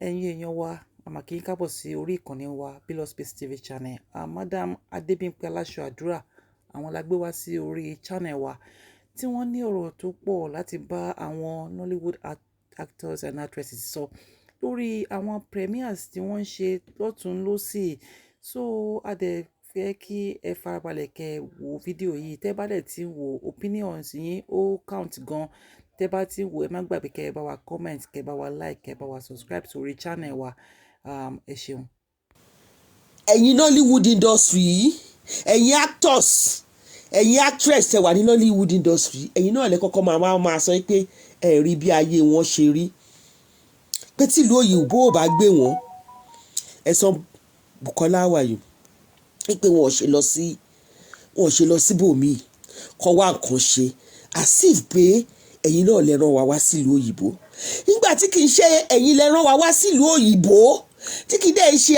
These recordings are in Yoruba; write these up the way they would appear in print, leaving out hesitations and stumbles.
ẹ̀yin èèyàn wa àmà kí n kábọ̀ sí orí ìkànnì wa Bello Space TV channel. Madam Adebimpe aláṣọ àdúrà àwọn la gbé wá sí orí channel wa tí wọ́n ní ọ̀rọ̀ tó pọ̀ láti bá àwọn Nollywood actors and actresses sọ lórí àwọn premieres tí wọ́n ń ṣe lọ́tún lọ́sì. So a dẹ̀ fẹ́ kí ẹ farabalẹ̀ kẹ́ wo fídíò yìí, tẹ́ bá dẹ̀ ti wo opinions yín ó count gan. Tẹ́ bá ti wo ẹ má gbàgbé kẹ́ ẹ bá wa comment, kẹ́ ẹ bá wa like, kẹ́ ẹ bá wa subscribe sórí channel wa. Ẹ ṣeun. Ẹ̀yin Nollywood industry, ẹ̀yin actors, ẹ̀yin actress tẹ́ wà ní Nollywood industry, ẹ̀yin náà lẹ kọ́kọ́ máa sọ pé ẹ rí bí ayé wọn ṣe rí, pé tí ìlú òyìnbó ò bá gbé wọn, ẹ sọ Bukola Awayo pé wọn ò ṣe lọ síbòmíì kọ́ wá nǹkan ṣe, as if pé ẹ̀yin náà lẹ rán wa wá sílùú òyìnbó, nígbà tí kì í ṣe ẹ̀yin lẹ rán wa wá sílùú òyìnbó, tí kì í dẹ̀ ṣe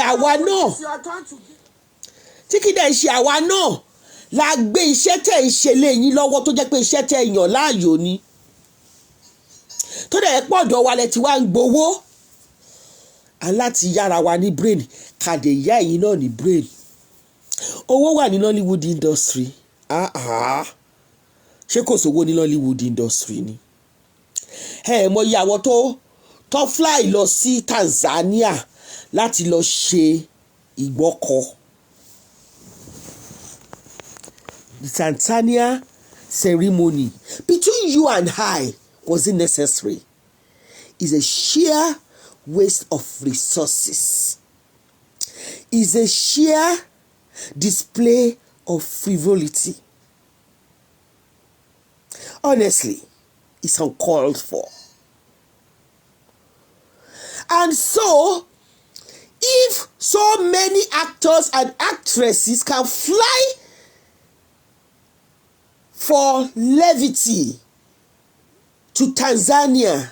àwa náà la gbé iṣẹ́ tẹ̀ ń ṣe lé yín lọ́wọ́, tó jẹ́ pé iṣẹ́ tẹ̀ yàn láàyò ni, tó dẹ̀ pọ̀dọ̀ wa lẹ ti wá ń gbowó, aláti yára wa ní brain kàdé ìyá ẹ̀yin náà ní brain. Owó wà ní Nollywood industry, ṣé kò sówó ní Nollywood industry ni? Mọ iye àwọn tó fly lọ sí Tanzania láti lọ ṣe ìgbọ́kọ̀. The Tanzania ceremony between you and I wasn't necessary. It's a sheer waste of resources. It's a sheer display of frivolity. Honestly, it's uncalled for. And so, if so many actors and actresses can fly for levity to Tanzania,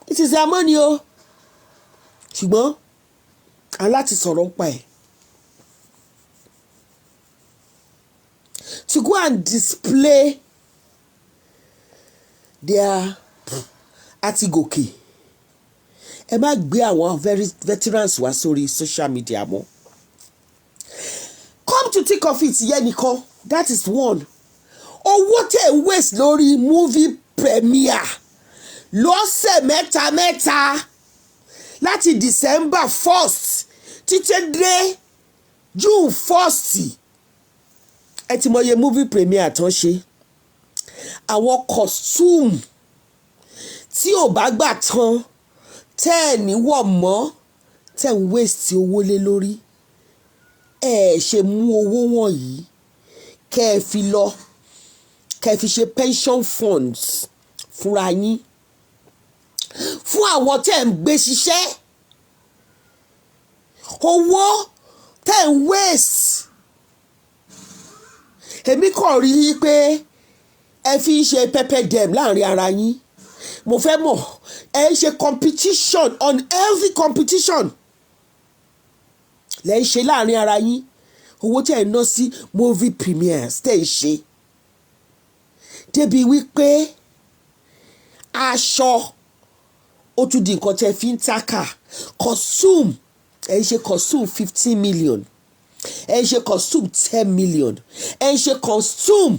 it is their money, ṣùgbọ́n aláti sọ̀rọ̀ ń pa ẹ̀, to go and display their àtigòkè. Ẹ má gbé àwọn veterans wá sórí social media mọ́. Come to think of it, yẹn nìkan, that is one. Owó tẹ̀ ń waste lórí movie premiere lọ́sẹ̀ mẹ́ta láti December 1st títí dé June 1st. Ẹ ti mọ iye movie premiere tán ṣe. Àwọn costume tí ò bá gbà tán tẹ́ ẹ̀ ní wọ̀ mọ́, tẹ́ ń waste owó lé lórí. Ẹ ṣe mú owó wọ̀nyí kẹ́ ẹ fi ṣe pension funds fúnra yín, fún àwọn tẹ́ ń gbé ṣiṣẹ́. Owó tẹ́ ń waste. Èmi kàn rí i pé ẹ fi ń ṣe pepper dem láàrin ara yín. Mo fẹ́ mọ̀, ẹ ń ṣe competition, unhealthy competition lẹ́ ń ṣe láàrin ara yín. Owó tẹ́ ń ná sí movie premieres tẹ́ ń ṣe, débi wípé aṣọ ó tún di nǹkan tẹ́ fi ń tákà. Costume, ẹ ń ṣe costume 15 million, ẹ ń ṣe costume 10 million, ẹ ń ṣe costume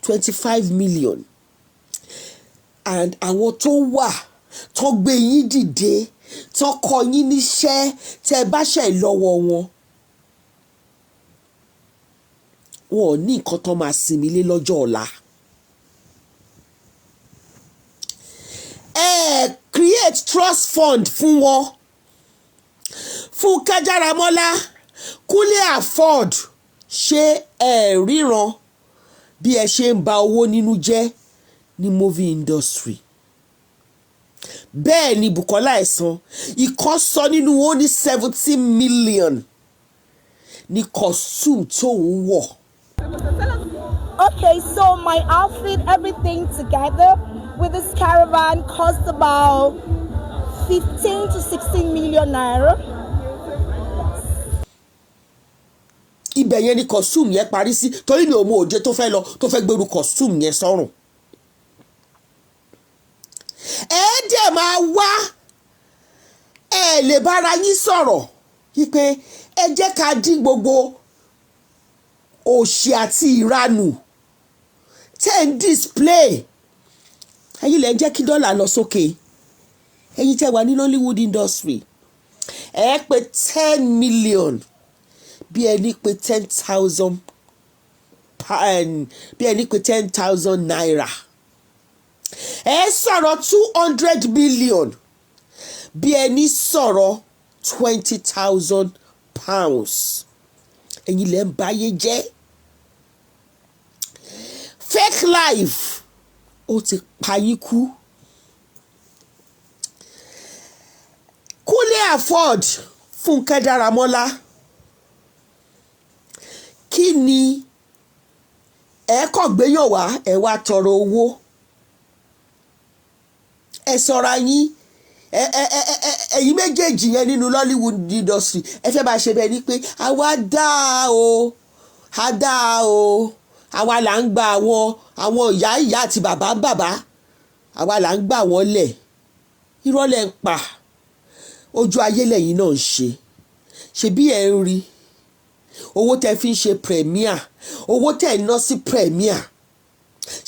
25 million. And àwọn tó wà tó gbé yín dìde, tó kọ yín níṣẹ́, tẹ́ bá ṣe lọ́wọ́ wọn ò ní nǹkan tó máa sinmi lé lọ́jọ́ ọ̀la. Create trust fund fún wọn. Foluke Daramola, Kunle Afod, ṣé ẹ ríran bí ẹ ṣe ń ba owó nínú jẹ́ ní movie industry? Bẹ́ẹ̀ ni Bukola ẹ̀sán ìkan sọ nínú ó ní 17 million ní costume tó ń wọ̀. Okay, so my outfit, everything together with this caravan cost about 15 to 16 million naira. Ibẹ̀ yẹn ni costume yẹn parí sí, torí mi ò mọ òde tó fẹ́ gbèrú costume yẹn sọ́rùn. Ẹ dẹ̀ máa wá ẹ lè bára yín sọ̀rọ̀ wípé ẹ jẹ́ ká dín gbogbo òṣì àti ìranù tẹ́ ń display. Ẹ̀yin lẹ jẹ́ kí dọ́là lọ sókè. Ẹ̀yin tẹ́ wà ní Nollywood industry ẹ pé 10 million bí ẹni pé 10,000 bí ẹni pé 10,000 naira. Ẹ sọ̀rọ̀ 200 million bí ẹni sọ̀rọ̀ 20,000 pounds. Ẹ̀yin lẹ ń báyé jẹ́. Fake life ó ti pa yín kú. Kunle Afod, Foluke Daramola, kí ni ẹ kàn gbéyàn wá ẹ wá tọrọ owó ẹ sọra yín ẹ̀yin méjèèjì yẹn nínú Nollywood industry ẹ fẹ́ bá ṣe bẹ́ẹ̀ ni pé àwa dá o a dá o àwa là ń gba àwọn ìyá àti bàbá àwa là ń gbà wọ́n lẹ̀. Irọ́ lẹ ń pa. Ojú ayé lẹ́yìn náà ń ṣe bí ẹ ń rí owó tẹ́ fi ń ṣe premier, owó tẹ́ ń ná sí premier.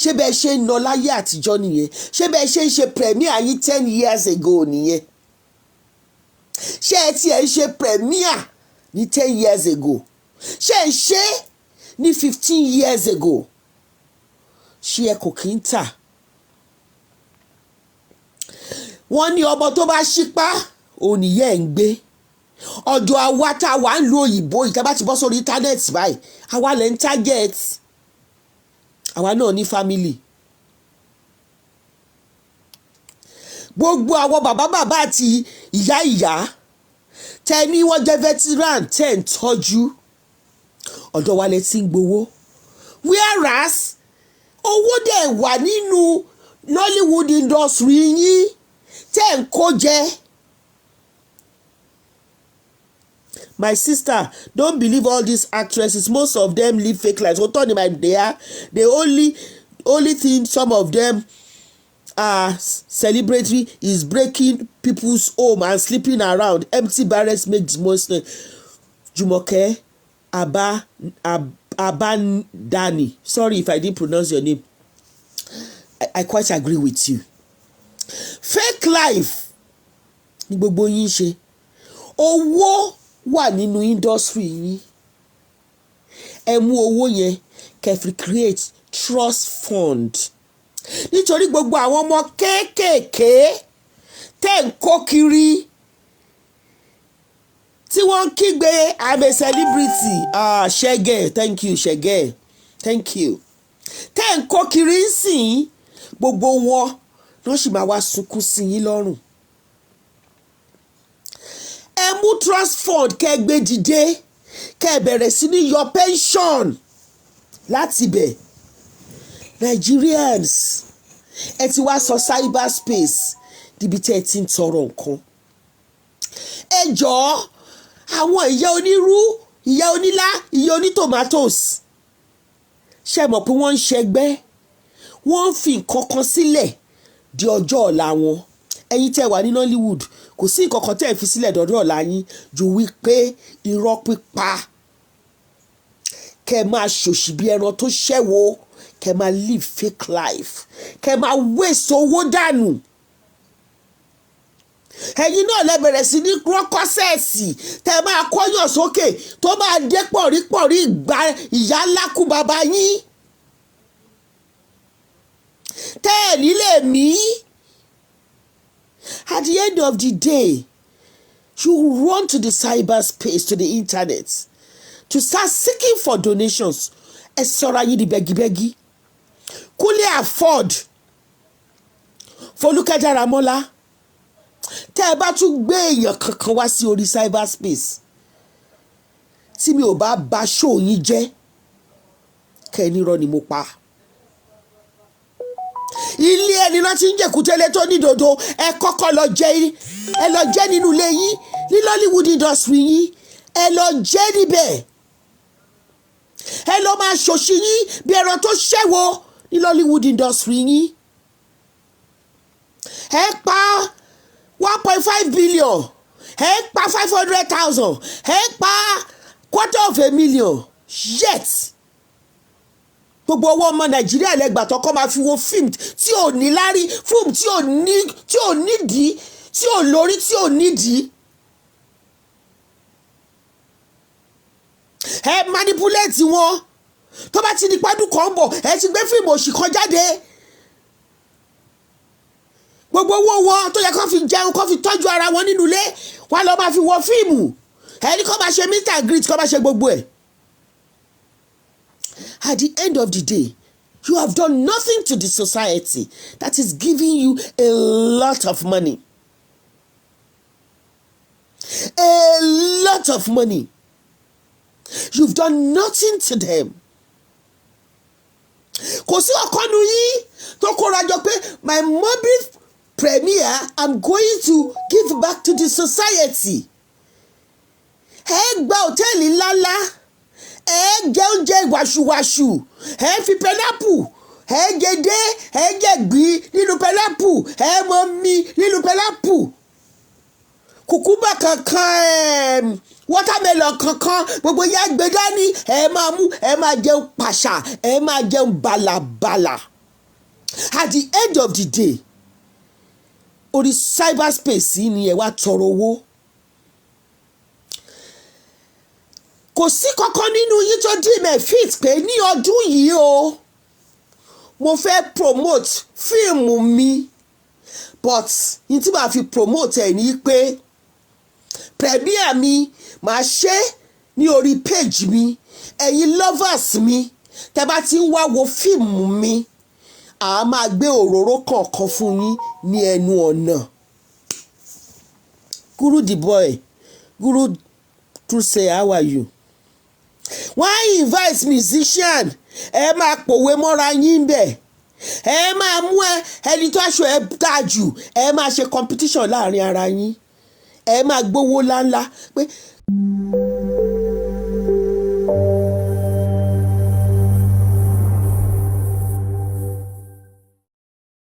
Ṣé bẹ́ẹ̀ ṣe ń ná láyé àtijọ́ nìyẹn? Ṣé bẹ́ẹ̀ ṣe ń ṣe premier yín 10 years ago nìyẹn? Ṣé ẹ tiẹ̀ ń ṣe premier ní 10 years ago? Ṣé ẹ ń ṣe ní 15 years ago? Ṣé ẹ kò kí ń tà? Wọ́n ní ọmọ tó bá ṣípá òníyẹ́ ń gbé. Ọ̀dọ̀ àwa tá a wà ń lo òyìnbó yìí tá a bá ti bọ́ sórí íńtánẹ́ẹ̀tì báyìí àwa lẹ́ ń target. Àwa náà ní family. Gbogbo àwọn bàbá àti ìyá tẹ́ ní wọ́n jẹ́ veteran tẹ́ ń tọ́jú ọ̀dọ̀ wa lẹ ti ń gbowó. Whereas owó dẹ̀ wà nínú Nollywood industry yín tẹ́ ń kó jẹ. My sister, don't believe all these actresses. Most of them live fake lives. What on my there? The only thing some of them are celebratory is breaking people's home and sleeping around. Empty barracks make the most. Jumoke Abandani. Sorry if I didn't pronounce your name. I quite agree with you. Fake life ni gbogbo yín ṣe. Owó wà nínú industry yín. Ẹ mú owó yẹn kẹ́ create trust fund. Nítorí gbogbo àwọn ọmọ kéékèèké tẹ́ ń kó kiri tí wọ́n ń kígbe I'm a celebrity. Ṣẹ́gẹ̀, thank you Ṣẹ́gẹ̀, thank you. Tẹ́ ń kó kiri ń sìn gbogbo wọn ló sì máa wá sunkún sí yín lọ́rùn. Ẹ mú trust fund kẹ́ gbé dìde kẹ́ bẹ̀rẹ̀ sí ní yọ pension láti bẹ̀. Nigerians ẹ ti wá sọ cyberspace níbi tí ẹ ti ń tọrọ nǹkan. Ẹ jọ̀ọ́ àwọn ìyá onírú, ìyá onílá, ìyá onítòmátósì ṣe mọ̀ pé wọ́n ń ṣẹgbẹ́, wọ́n ń fi nǹkan kan sílẹ̀ di ọjọ́ ọ̀la wọn. Ẹ̀yin tẹ́ wà ní Nollywood kò sí nǹkan kan tẹ́ ẹ fi sílẹ̀ dọ́dọ̀ ọ̀la yín ju wípé irọ́ pípa kẹ́ máa ṣòṣì bí ẹran tó ṣẹ́wó, kẹ́ máa live fake life, kẹ́ máa waste owó dànù. Ẹ̀yin náà lẹ bẹ̀rẹ̀ sí ní rọ́kọ́sẹ̀sì tẹ́ máa kọ́yàn sókè tó máa dé pọ̀rípọ̀rí ìgbà ìyá ńlá kú bàbá yín. Tẹ́ ẹ̀ nílé mí. At the end of the day, you run to the cyberspace, to the internet, to start seeking for donations. Ẹ sọra yín di bẹ́gibẹ́gi. Kunle Afod, Foluke Daramola, tẹ́ ẹ bá tún gbé èèyàn kankan wá sí orí cyberspace tí mi ò bá ba show yín jẹ́ kẹ́ ẹ nírọ́ ni mo pa. Ilé ẹni náà ti ń jẹ̀kútẹ́lẹ̀ tó ní dodo ẹ kọ́kọ́ lọ jẹ́ nínú ilé yín ní Nollywood industry yín ẹ lọ jẹ́ níbẹ̀. Ẹ lọ máa ṣòṣì yín bí ẹran tó ṣẹ́wó ní Nollywood industry yín. Ẹ pa 1.5 billion ẹ ń pa 500,000, ẹ ń pa $250,000 yet gbogbo owó ọmọ Nàìjíríà lẹ́gbàá tó kọ́ máa fi wo fíìmù tí ò ní lárí, fíìmù tí ò nídìí, tí ò lórí, tí ò nídìí. Ẹ manipulate wọn tó bá ti di pádùn kan bọ̀ ẹ ti gbé fíìmù òṣì kan jáde. Gbogbo owó wọn tó yẹ kó fi jẹun, kó fi tọ́jú ara wọn nínú ilé, wọn lọ máa fi wo fíìmù. Ẹni kó máa ṣe meet and greet, kó máa ṣe gbogbo ẹ̀. At the end of the day, you have done nothing to the society that is giving you a lot of money. A lot of money. You've done nothing to them. Kò sí ọ̀kanú yín tó kóra jọ pé my movie premiere I'm going to give back to the society. Ẹ gba hòtẹ́ẹ̀lì ńláńlá, ẹ jẹ oúnjẹ wàṣùwàṣù, ẹ fi pineapple, ẹ jẹdé, ẹ jẹgbí nínú pineapple, ẹ mọ mi nínú pineapple. Kùkúmbà kankan, watermelon kankan, gbogbo yá gbé dání, ẹ máa mú, ẹ máa jẹun pàṣà, ẹ máa jẹun bàlàbàlà. At the end of the day, orí cyberspace yìí ni ẹ wá tọrọ owó. Kò sí kankan nínú yín tó dì mẹ́ fit pé ní ọdún yìí o mo fẹ́ promote fíìmù mi, but ní tí màá fi promote ẹ̀ ní pé premiere mi màá ṣe ní orí page mi. Ẹ̀yin lovers mi tẹ́ bá ti ń wá wo fíìmù mi, a máa gbé òróró kọ̀ọ̀kan fún yín ní ẹnu ọ̀nà. Guru the boy, Guru to say how are you? Wọ́n invite musician, ẹ máa pòwe mọ́ra yín bẹ̀, ẹ máa mú ẹni tó aṣọ ẹ dáa jù, ẹ máa ṣe competition láàrin ara yín, ẹ máa gbówó láńlá pé